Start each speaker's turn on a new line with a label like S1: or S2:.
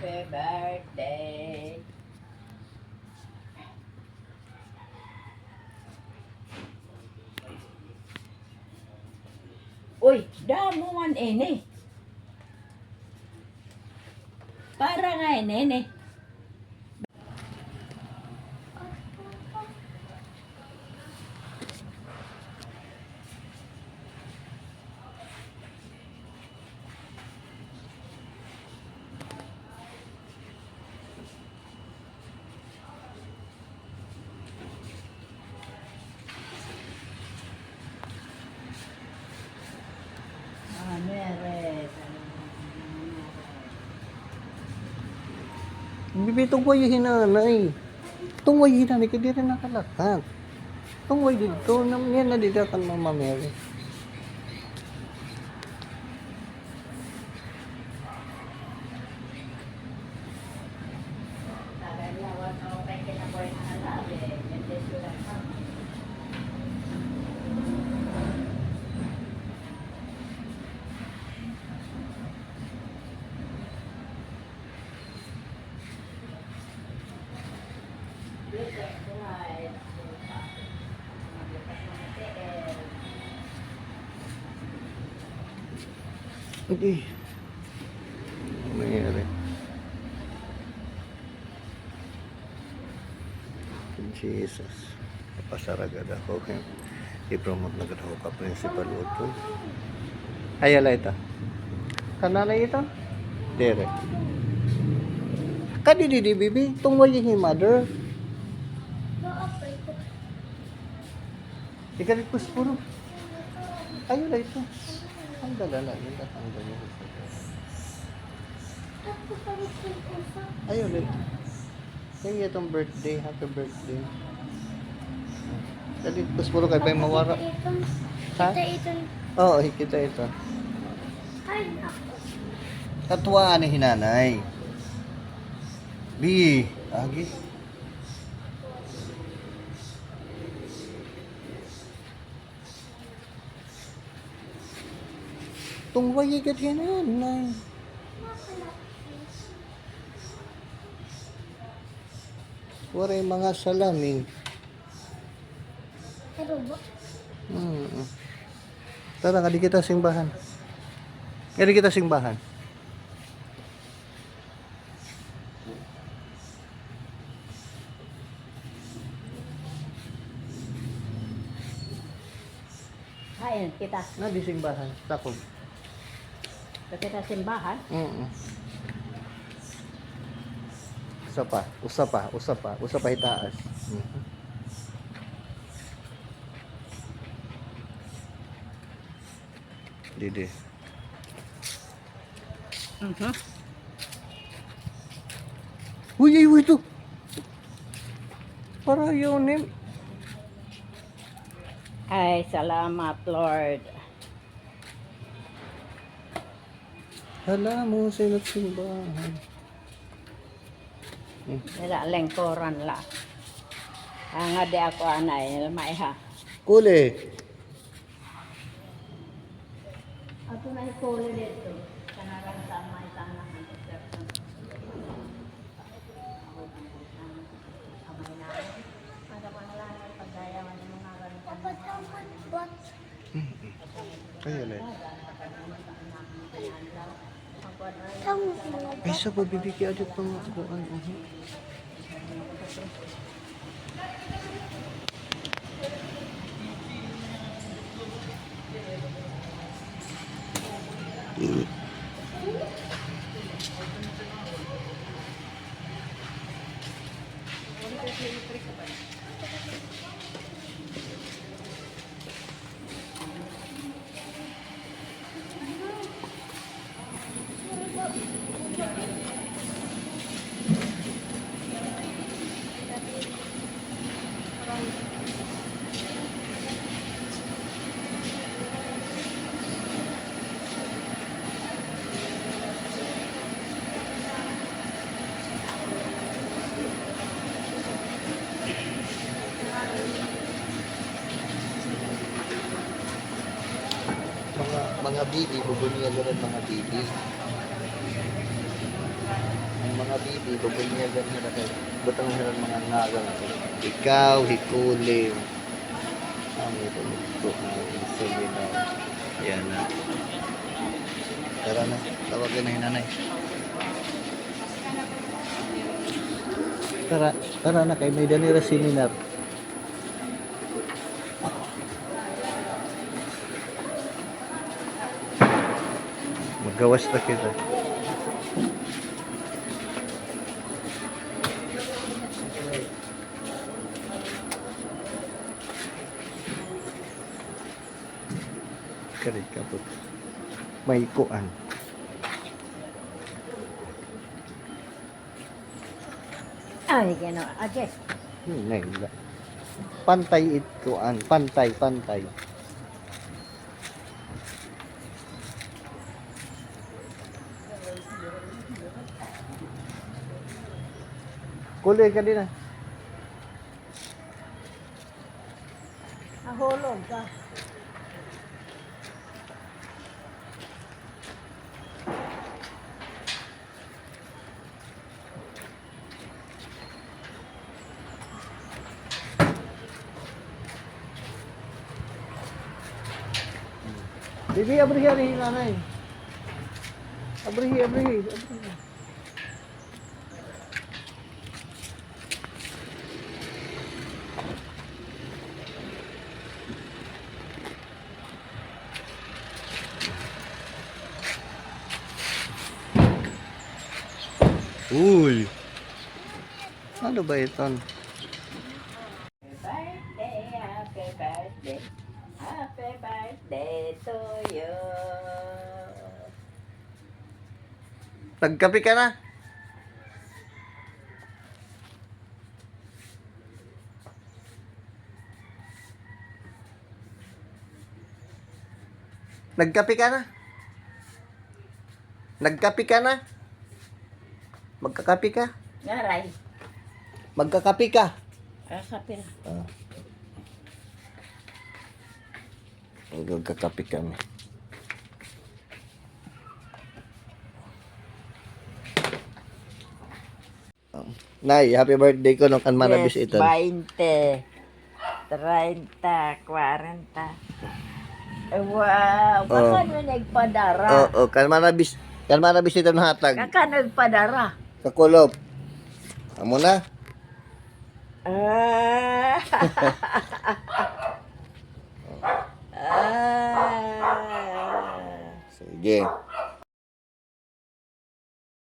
S1: Happy birthday. Uy, damo man ini. Para nga ini.
S2: Bibi, tungkoy yung hinanay. Tungkoy yung hinanay, kaya di rin nakalakat. Tungkoy dito, yan na dito kan Mama Mary. Okay. Ano nangyari? Jesus. Napasaragad ako. I-promote na ako ka principal Uto. Ayala ito. Kanalay ito? Dere. Kadidi bibi. Tungwal yung mother. Ikalit po puro. Ayala ito. Ang dalala. Yung tatanggal niya. Ayun ito. Kaya itong birthday. Happy birthday. Dali, tapos puro kayo ba yung mawara? Ha? Oo, kita ito. Katuwaan ni hinanay. Bi, agi. Tungway agad hinanay. Waray mga salamin. Tara, kadi kita simbahan. Kadi kita simbahan.
S1: Ayun, kita.
S2: Na di simbahan. Takog.
S1: Kita simbahan.
S2: Usa pa itaas. Didi. Uy, ito. Para yun
S1: Ay, salamat, Lord.
S2: Hala mo sa simbahan.
S1: Nila lengkoran la. Nga di ako anay, maiha.
S2: Kuli.
S1: Ako na ikuli dito. Kanarang sama isang naman.
S2: Kaya ulit. Ay, sa pabibigyan agad pang kuan. mga bibi, bubuniya na rin mga bibi. Ang habibi, babunyagan nila kayo. Butang nila mga nagang. Ikaw, hikulim. Ang ito ang seminar. Ayan na. Tara na, tawagin na yung nanay. Tara na kay may danira seminar. Magawas na kita. Karit kapot. May kuan.
S1: Ay, gano'n. Adjust.
S2: Wala. Pantay it kuan. Pantay. Kulay ka din ah.
S1: Nahulog ka.
S2: Bibi, abrihi nanay. Abrihi. Uy. Ano ba ito?
S1: Happy birthday to you.
S2: Nagkape ka na? Nagkape ka na? Nagkape ka na? Magkakape ka?
S1: Ngaray.
S2: Magkakape ka?
S1: Kakapin.
S2: Magkakape kami. Nay, happy birthday ko nung kan manabis ito.
S1: 20, 30, 40. Wow, baka
S2: Oh.
S1: nagpadara.
S2: Oo, kan manabis ito ng hatag.
S1: Kaka nagpadara.
S2: Kakulop. Amo na.
S1: Ah. Ah.
S2: Sige.